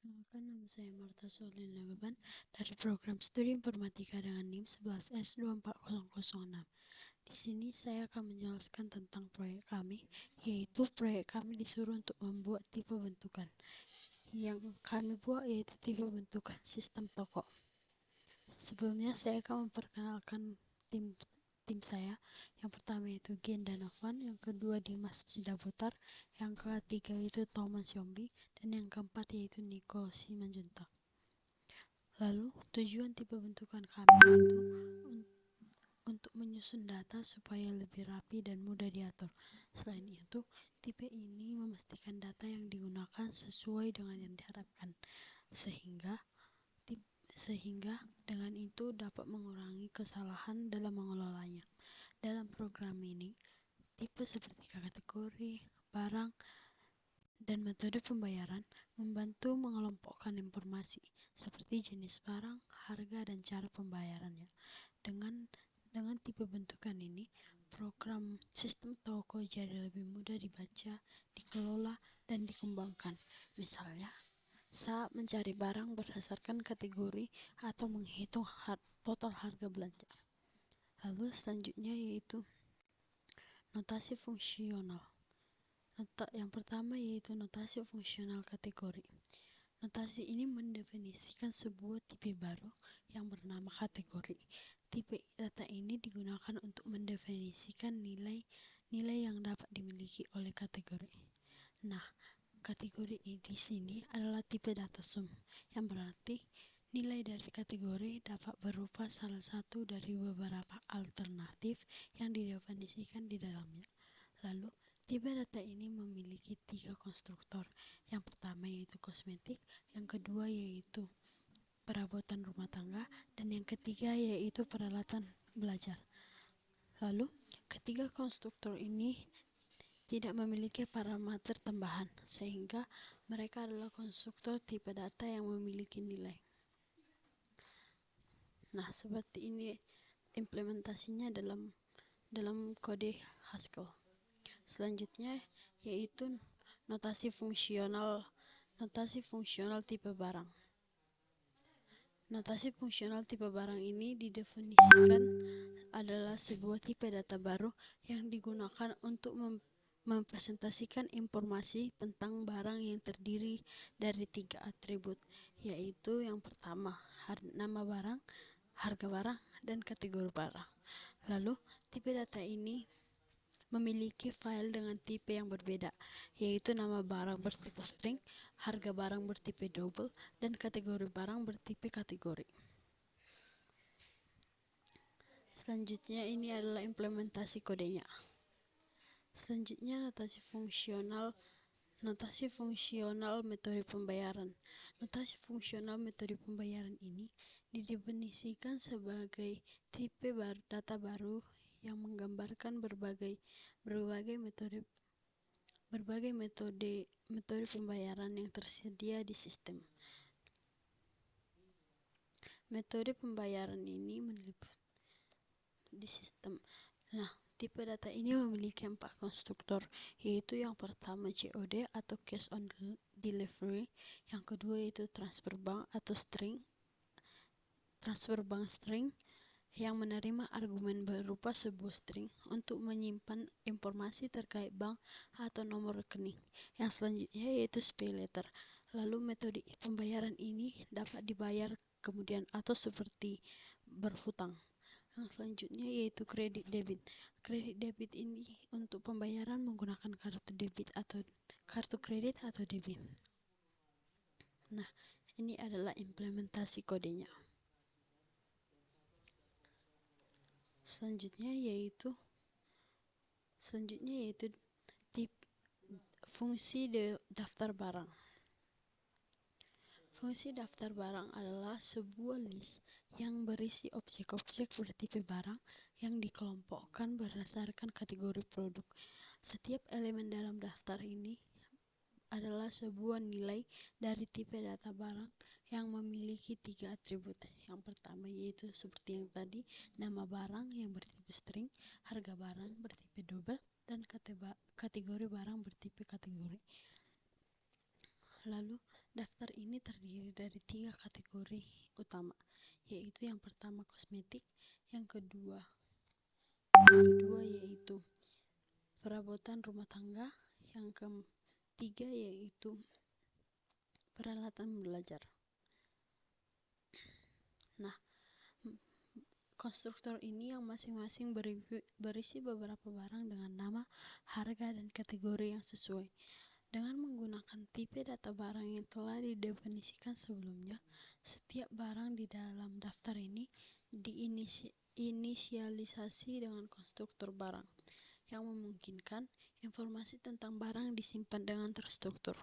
Perkenalkan, nama saya Marta Solin Lebeban dari program studi informatika dengan NIM 11S24006. Di sini saya akan menjelaskan tentang proyek kami, yaitu proyek kami disuruh untuk membuat tipe bentukan. Yang kami buat yaitu tipe bentukan sistem toko. Sebelumnya saya akan memperkenalkan tim saya. Yang pertama itu Gen Danovan, yang kedua Dimas Sidaputar, yang ketiga itu Thomas Yombi, dan yang keempat yaitu Niko Simanjuntak. Lalu tujuan tipe bentukan kami itu untuk menyusun data supaya lebih rapi dan mudah diatur. Selain itu, tipe ini memastikan data yang digunakan sesuai dengan yang diharapkan, sehingga dengan itu dapat mengurangi kesalahan dalam mengelolanya. Dalam program ini, tipe seperti kategori, barang, dan metode pembayaran membantu mengelompokkan informasi seperti jenis barang, harga, dan cara pembayarannya. Dengan tipe bentukan ini, program sistem toko jadi lebih mudah dibaca, dikelola, dan dikembangkan. Misalnya, saat mencari barang berdasarkan kategori atau menghitung total harga belanja. Lalu selanjutnya yaitu notasi fungsional. Yang pertama yaitu notasi fungsional kategori. Notasi ini mendefinisikan sebuah tipe baru yang bernama kategori. Tipe data ini digunakan untuk mendefinisikan nilai yang dapat dimiliki oleh kategori. Nah, kategori di sini adalah tipe data sum, yang berarti nilai dari kategori dapat berupa salah satu dari beberapa alternatif yang didefinisikan di dalamnya. Lalu, tipe data ini memiliki 3 konstruktor. Yang pertama yaitu kosmetik, yang kedua yaitu perabotan rumah tangga, dan yang ketiga yaitu peralatan belajar. Lalu, ketiga konstruktor ini tidak memiliki parameter tambahan, sehingga mereka adalah konstruktor tipe data yang memiliki nilai. Nah, seperti ini implementasinya dalam kode Haskell. Selanjutnya yaitu notasi fungsional tipe barang. Notasi fungsional tipe barang ini didefinisikan adalah sebuah tipe data baru yang digunakan untuk mempresentasikan informasi tentang barang yang terdiri dari 3 atribut, yaitu yang pertama nama barang, harga barang, dan kategori barang. Lalu tipe data ini memiliki file dengan tipe yang berbeda, yaitu nama barang bertipe string, harga barang bertipe double, dan kategori barang bertipe kategori. Selanjutnya ini adalah implementasi kodenya. Selanjutnya notasi fungsional metode pembayaran. Notasi fungsional metode pembayaran ini didefinisikan sebagai tipe data baru yang menggambarkan berbagai metode pembayaran yang tersedia di sistem. Metode pembayaran ini di sistem. Nah, tipe data ini memiliki 4 konstruktor, yaitu yang pertama COD atau Cash on Delivery, yang kedua yaitu transfer bank string yang menerima argumen berupa sebuah string untuk menyimpan informasi terkait bank atau nomor rekening. Yang selanjutnya yaitu pay letter. Lalu metode pembayaran ini dapat dibayar kemudian atau seperti berhutang. Yang selanjutnya yaitu kredit debit. Kredit debit ini untuk pembayaran menggunakan kartu kredit atau debit. Nah, ini adalah implementasi kodenya. Selanjutnya yaitu fungsi daftar barang. Fungsi daftar barang adalah sebuah list yang berisi objek-objek bertipe barang yang dikelompokkan berdasarkan kategori produk. Setiap elemen dalam daftar ini adalah sebuah nilai dari tipe data barang yang memiliki 3 atribut. Yang pertama yaitu seperti yang tadi, nama barang yang bertipe string, harga barang bertipe double, dan kategori barang bertipe kategori. Lalu Daftar ini terdiri dari 3 kategori utama, yaitu yang pertama kosmetik, yang kedua yaitu perabotan rumah tangga, yang ketiga yaitu peralatan belajar. Nah, konstruktor ini yang masing-masing berisi beberapa barang dengan nama, harga, dan kategori yang sesuai. Dengan menggunakan tipe data barang yang telah didefinisikan sebelumnya, setiap barang di dalam daftar ini diinisialisasi dengan konstruktor barang, yang memungkinkan informasi tentang barang disimpan dengan terstruktur.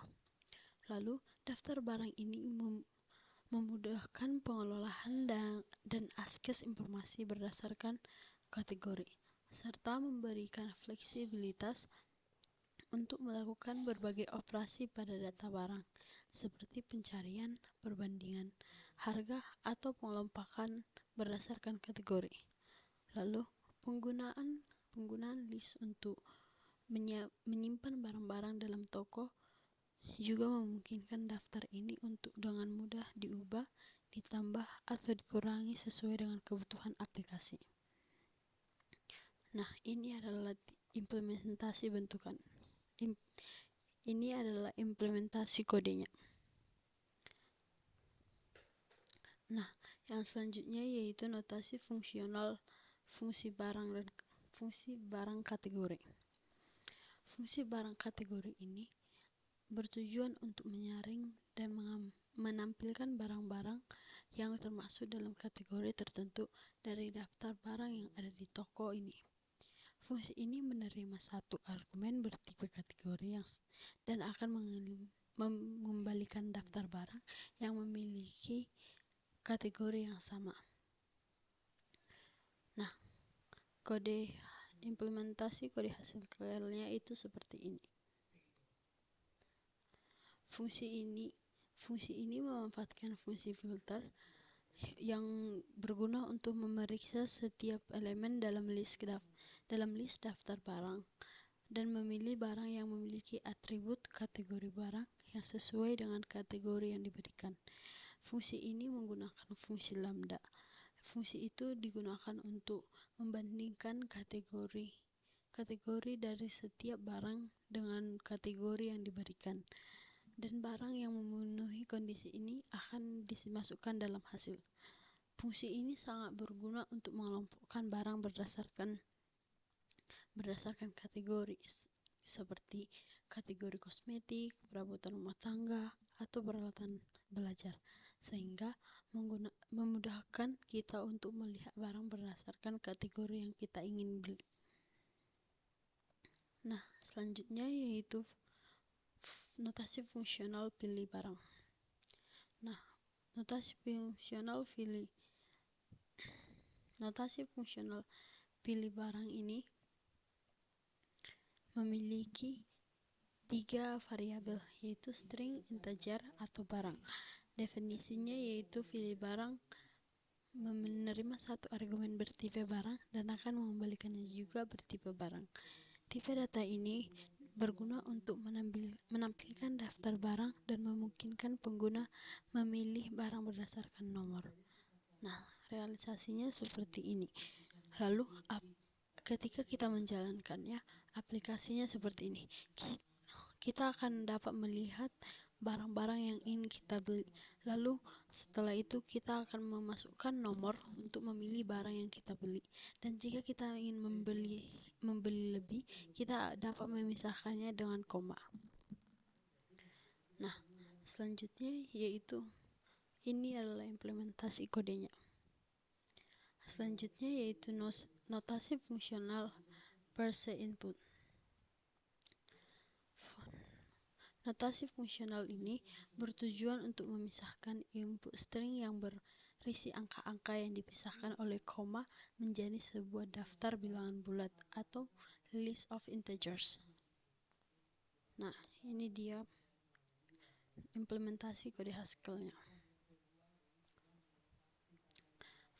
Lalu, daftar barang ini memudahkan pengelolaan dan akses informasi berdasarkan kategori, serta memberikan fleksibilitas untuk melakukan berbagai operasi pada data barang, seperti pencarian, perbandingan, harga, atau pengelompokan berdasarkan kategori. Lalu, penggunaan list untuk menyimpan barang-barang dalam toko juga memungkinkan daftar ini untuk dengan mudah diubah, ditambah, atau dikurangi sesuai dengan kebutuhan aplikasi. Nah, ini adalah implementasi bentukan. Ini adalah implementasi kodenya. Nah, yang selanjutnya yaitu notasi fungsional fungsi barang kategori. Fungsi barang kategori ini bertujuan untuk menyaring dan menampilkan barang-barang yang termasuk dalam kategori tertentu dari daftar barang yang ada di toko ini. Fungsi ini menerima satu argumen bertipe kategori dan akan mengembalikan daftar barang yang memiliki kategori yang sama. Nah, implementasi kode hasil filenya itu seperti ini. Fungsi ini memanfaatkan fungsi filter yang berguna untuk memeriksa setiap elemen dalam list daftar barang dan memilih barang yang memiliki atribut kategori barang yang sesuai dengan kategori yang diberikan. Fungsi ini menggunakan fungsi lambda. Fungsi itu digunakan untuk membandingkan kategori dari setiap barang dengan kategori yang diberikan, dan barang yang memenuhi kondisi ini akan dimasukkan dalam hasil. Fungsi ini sangat berguna untuk mengelompokkan barang berdasarkan kategori, seperti kategori kosmetik, perabotan rumah tangga, atau peralatan belajar, sehingga memudahkan kita untuk melihat barang berdasarkan kategori yang kita ingin beli. Nah, selanjutnya yaitu notasi fungsional pilih barang. Nah, notasi fungsional pilih barang ini memiliki 3 variabel, yaitu string, integer, atau barang. Definisinya yaitu pilih barang menerima satu argumen bertipe barang dan akan mengembalikannya juga bertipe barang. Tipe data ini berguna untuk menampilkan daftar barang dan memungkinkan pengguna memilih barang berdasarkan nomor. Nah, realisasinya seperti ini. Lalu, ketika kita menjalankannya, aplikasinya seperti ini. Kita akan dapat melihat barang-barang yang ingin kita beli. Lalu setelah itu kita akan memasukkan nomor untuk memilih barang yang kita beli. Dan jika kita ingin membeli lebih, kita dapat memisahkannya dengan koma. Nah, selanjutnya yaitu ini adalah implementasi kodenya. Selanjutnya yaitu notasi fungsional per se input. Notasi fungsional ini bertujuan untuk memisahkan input string yang berisi angka-angka yang dipisahkan oleh koma menjadi sebuah daftar bilangan bulat atau list of integers. Nah, ini dia implementasi kode Haskell-nya.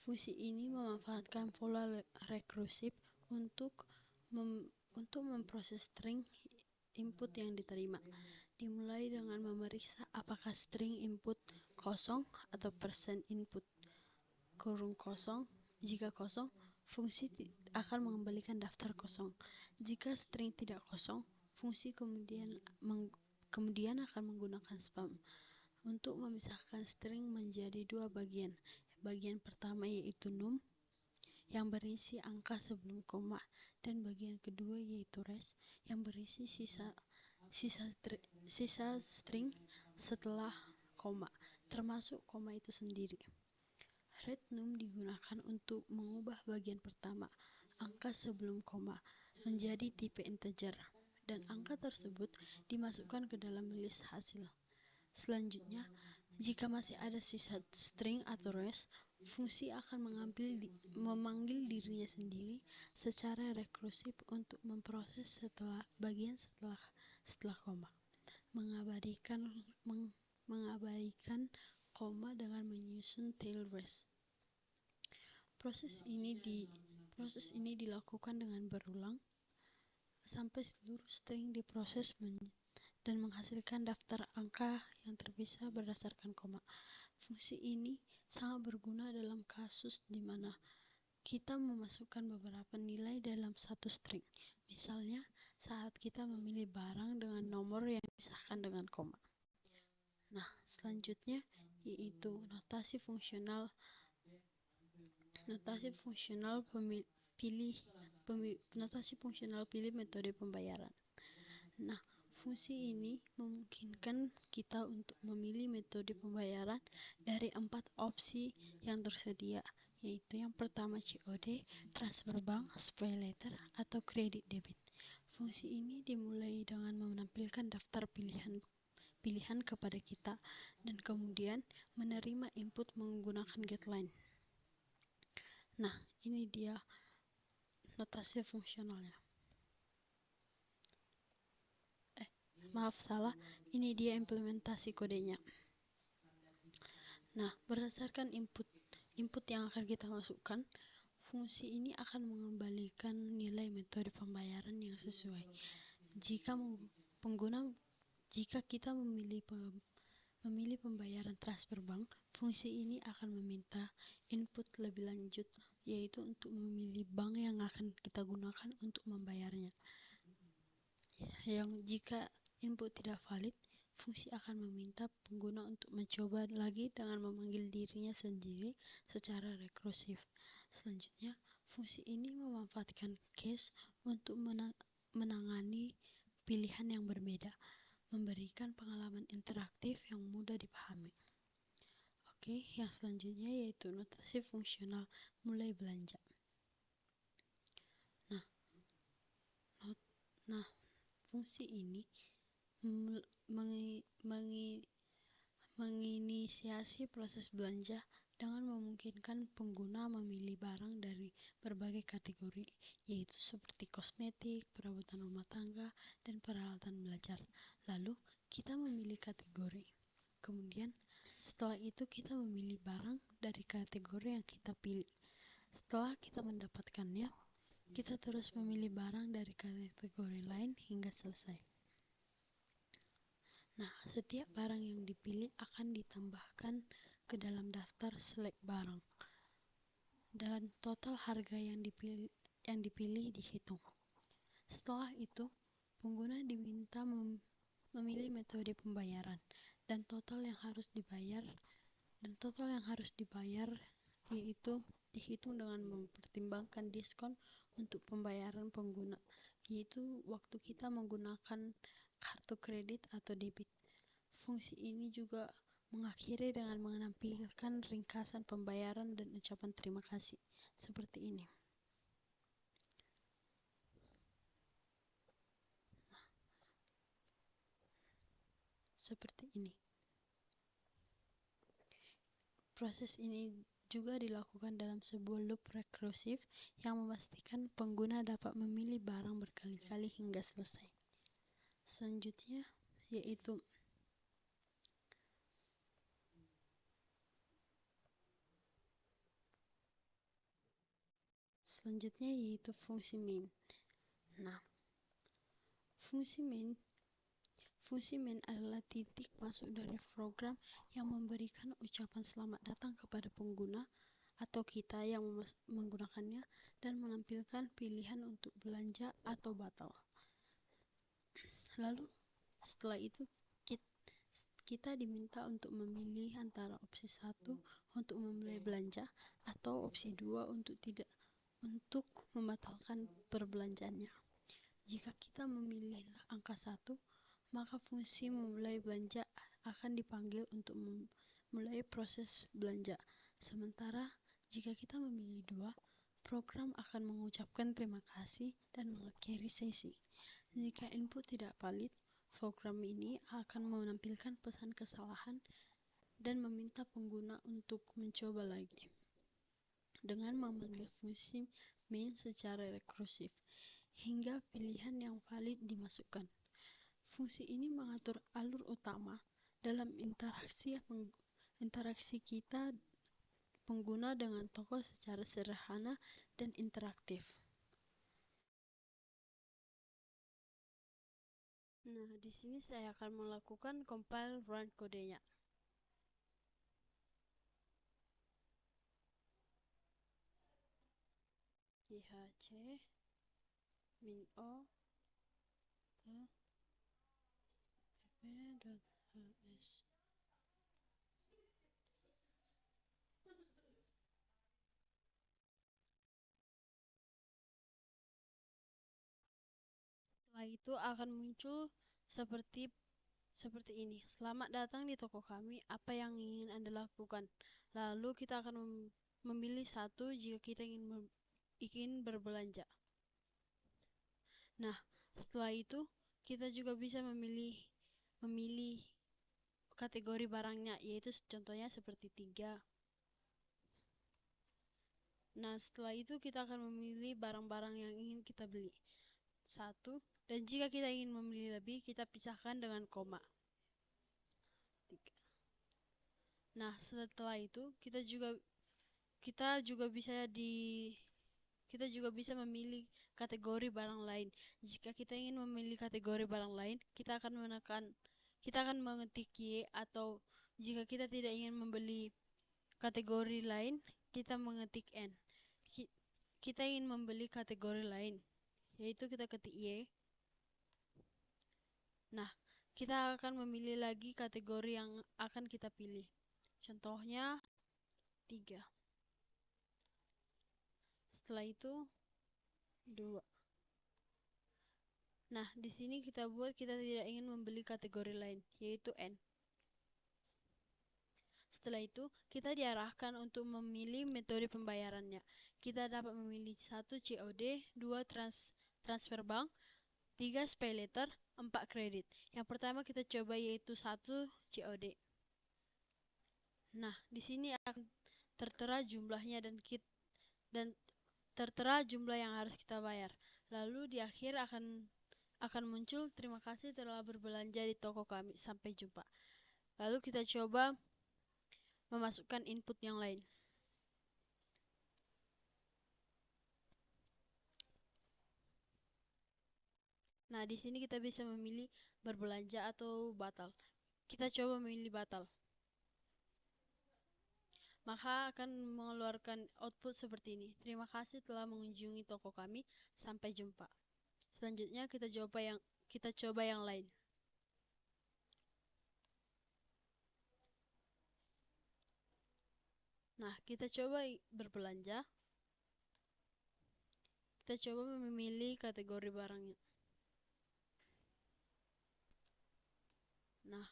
Fungsi ini memanfaatkan pola rekursif untuk memproses string input yang diterima. Dimulai dengan memeriksa apakah string input kosong atau persen input kurung kosong. Jika kosong, fungsi akan mengembalikan daftar kosong. Jika string tidak kosong, fungsi kemudian akan menggunakan spam untuk memisahkan string menjadi dua bagian. Bagian pertama yaitu num yang berisi angka sebelum koma, dan bagian kedua yaitu res yang berisi sisa string setelah koma, termasuk koma itu sendiri. Readnum digunakan untuk mengubah bagian pertama, angka sebelum koma, menjadi tipe integer, dan angka tersebut dimasukkan ke dalam list hasil. Selanjutnya, jika masih ada sisa string atau res, fungsi akan memanggil dirinya sendiri secara rekursif untuk memproses setelah koma, mengabaikan koma dengan menyusun tail res. Proses ini dilakukan dengan berulang sampai seluruh string diproses dan menghasilkan daftar angka yang terpisah berdasarkan koma. Fungsi ini sangat berguna dalam kasus di mana kita memasukkan beberapa nilai dalam satu string. Misalnya, saat kita memilih barang dengan nomor yang dipisahkan dengan koma. Nah, selanjutnya yaitu notasi fungsional pilih metode pembayaran. Nah, fungsi ini memungkinkan kita untuk memilih metode pembayaran dari 4 opsi yang tersedia, yaitu yang pertama COD, transfer bank, pay later, atau kredit debit. Fungsi ini dimulai dengan menampilkan daftar pilihan kepada kita dan kemudian menerima input menggunakan getLine. Nah, ini dia notasi fungsionalnya. Ini dia implementasi kodenya. Nah, berdasarkan input yang akan kita masukkan, fungsi ini akan mengembalikan nilai metode pembayaran yang sesuai. Jika kita memilih pembayaran transfer bank, fungsi ini akan meminta input lebih lanjut, yaitu untuk memilih bank yang akan kita gunakan untuk membayarnya. Jika input tidak valid, fungsi akan meminta pengguna untuk mencoba lagi dengan memanggil dirinya sendiri secara rekursif. Selanjutnya, fungsi ini memanfaatkan case untuk menangani pilihan yang berbeda, memberikan pengalaman interaktif yang mudah dipahami. Oke, yang selanjutnya yaitu notasi fungsional mulai belanja. Nah, fungsi ini menginisiasi proses belanja dengan memungkinkan pengguna memilih barang dari berbagai kategori, yaitu seperti kosmetik, perabotan rumah tangga, dan peralatan belajar. Lalu, kita memilih kategori. Kemudian, setelah itu kita memilih barang dari kategori yang kita pilih. Setelah kita mendapatkannya, kita terus memilih barang dari kategori lain hingga selesai. Nah, setiap barang yang dipilih akan ditambahkan ke dalam daftar select barang, dan total harga yang dipilih dihitung. Setelah itu, pengguna diminta memilih metode pembayaran, dan total yang harus dibayar yaitu dihitung dengan mempertimbangkan diskon untuk pembayaran pengguna, yaitu waktu kita menggunakan kartu kredit atau debit. Fungsi ini juga mengakhiri dengan menampilkan ringkasan pembayaran dan ucapan terima kasih seperti ini. Proses ini juga dilakukan dalam sebuah loop rekursif yang memastikan pengguna dapat memilih barang berkali-kali hingga selesai. Selanjutnya yaitu fungsi main. Nah, Fungsi main adalah titik masuk dari program yang memberikan ucapan selamat datang kepada pengguna atau kita yang menggunakannya dan menampilkan pilihan untuk belanja atau batal. Lalu setelah itu kita diminta untuk memilih antara opsi 1 untuk memulai belanja atau opsi 2 untuk membatalkan perbelanjaannya. Jika kita memilih angka 1, maka fungsi memulai belanja akan dipanggil untuk memulai proses belanja. Sementara jika kita memilih 2, program akan mengucapkan terima kasih dan mengakhiri sesi. Jika input tidak valid, program ini akan menampilkan pesan kesalahan dan meminta pengguna untuk mencoba lagi dengan memanggil fungsi main secara rekursif hingga pilihan yang valid dimasukkan. Fungsi ini mengatur alur utama dalam interaksi kita pengguna dengan toko secara sederhana dan interaktif. Nah, di sini saya akan melakukan compile run kodenya. IHC min o pp.hs. Setelah itu akan muncul seperti ini. Selamat datang di toko kami. Apa yang ingin Anda lakukan? Lalu kita akan memilih 1 jika kita ingin berbelanja. Nah, setelah itu kita juga bisa memilih kategori barangnya, yaitu contohnya seperti 3. Nah, setelah itu kita akan memilih barang-barang yang ingin kita beli 1, dan jika kita ingin memilih lebih, kita pisahkan dengan koma. 3. Nah, setelah itu kita juga bisa memilih kategori barang lain. Jika kita ingin memilih kategori barang lain, kita akan mengetik Y, atau jika kita tidak ingin membeli kategori lain, kita mengetik N. Kita ingin membeli kategori lain, yaitu kita ketik Y. Nah, kita akan memilih lagi kategori yang akan kita pilih. Contohnya 3. Setelah itu 2. Nah, di sini kita tidak ingin membeli kategori lain, yaitu N. Setelah itu, kita diarahkan untuk memilih metode pembayarannya. Kita dapat memilih 1 COD, 2 transfer bank, 3 pay letter, 4 kredit. Yang pertama kita coba yaitu 1 COD. Nah, di sini akan tertera jumlahnya dan tertera jumlah yang harus kita bayar. Lalu di akhir akan muncul terima kasih telah berbelanja di toko kami. Sampai jumpa. Lalu kita coba memasukkan input yang lain. Nah, di sini kita bisa memilih berbelanja atau batal. Kita coba memilih batal. Maka akan mengeluarkan output seperti ini. Terima kasih telah mengunjungi toko kami. Sampai jumpa. Selanjutnya kita coba yang lain. Nah, kita coba berbelanja. Kita coba memilih kategori barangnya. Nah,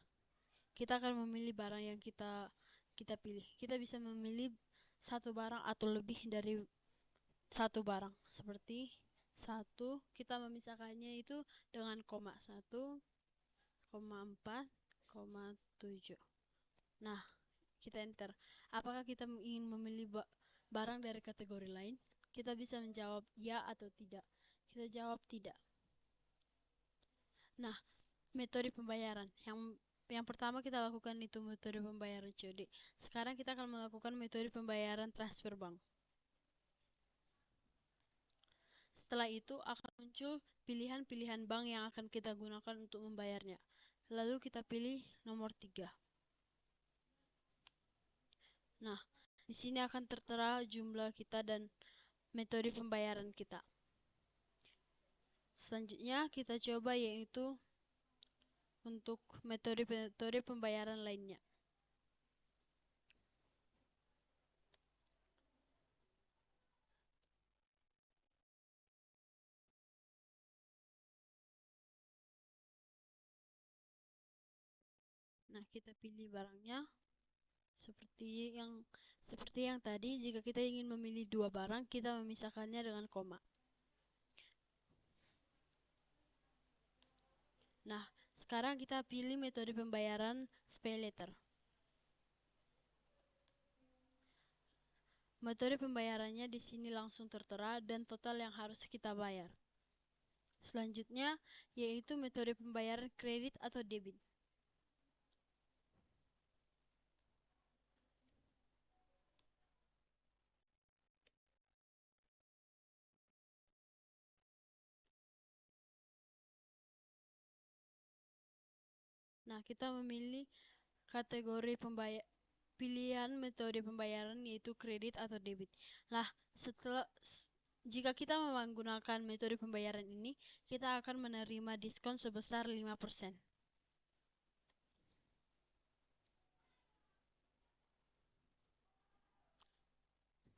kita akan memilih barang yang kita pilih. Kita bisa memilih 1 barang atau lebih dari 1 barang. Seperti 1, kita memisahkannya itu dengan koma. 1, 4, 7. Nah, kita enter. Apakah kita ingin memilih barang dari kategori lain? Kita bisa menjawab ya atau tidak. Kita jawab tidak. Nah, metode pembayaran. Yang pertama kita lakukan itu metode pembayaran COD. Sekarang kita akan melakukan metode pembayaran transfer bank. Setelah itu akan muncul pilihan-pilihan bank yang akan kita gunakan untuk membayarnya. Lalu kita pilih nomor 3. Nah, di sini akan tertera jumlah kita dan metode pembayaran kita. Selanjutnya kita coba yaitu untuk metode pembayaran lainnya. Nah, kita pilih barangnya seperti yang tadi. Jika kita ingin memilih 2 barang, kita memisahkannya dengan koma. Nah, sekarang kita pilih metode pembayaran SPayLater. Metode pembayarannya di sini langsung tertera dan total yang harus kita bayar. Selanjutnya yaitu metode pembayaran kredit atau debit. Nah, kita memilih kategori pilihan metode pembayaran yaitu kredit atau debit. Nah, jika kita menggunakan metode pembayaran ini, kita akan menerima diskon sebesar 5%.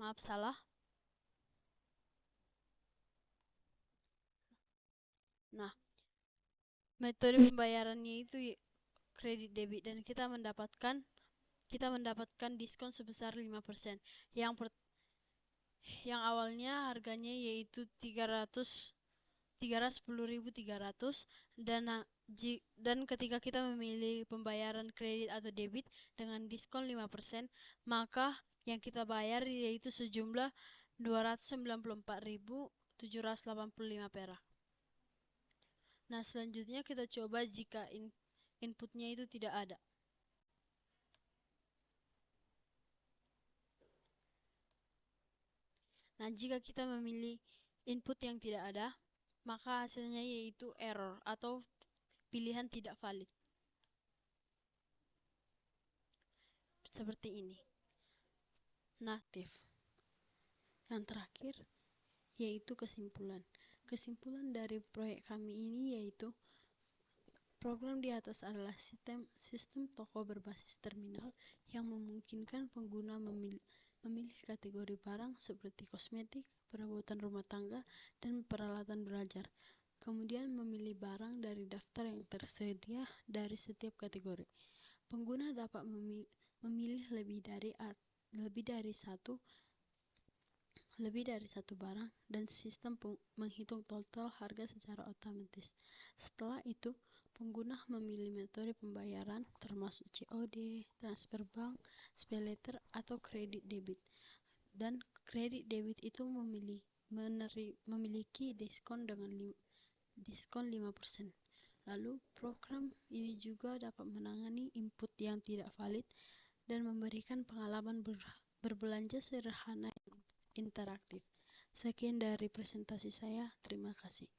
Maaf, salah. Nah, metode pembayarannya itu kredit debit dan kita mendapatkan diskon sebesar 5%. Yang awalnya harganya yaitu 310.300 dan ketika kita memilih pembayaran kredit atau debit dengan diskon 5%, maka yang kita bayar yaitu sejumlah 294.785 perak. Nah, selanjutnya kita coba jika inputnya itu tidak ada. Nah, jika kita memilih input yang tidak ada, maka hasilnya yaitu error atau pilihan tidak valid. Seperti ini. Natif. Yang terakhir yaitu kesimpulan. Kesimpulan dari proyek kami ini yaitu program di atas adalah sistem toko berbasis terminal yang memungkinkan pengguna memilih kategori barang seperti kosmetik, perabotan rumah tangga, dan peralatan belajar. Kemudian memilih barang dari daftar yang tersedia dari setiap kategori. Pengguna dapat memilih lebih dari satu barang dan sistem menghitung total harga secara otomatis. Setelah itu, pengguna memilih metode pembayaran termasuk COD, transfer bank, SPayLater, atau kredit debit. Dan kredit debit itu memiliki diskon 5%. Lalu, program ini juga dapat menangani input yang tidak valid dan memberikan pengalaman berbelanja sederhana yang interaktif. Sekian dari presentasi saya. Terima kasih.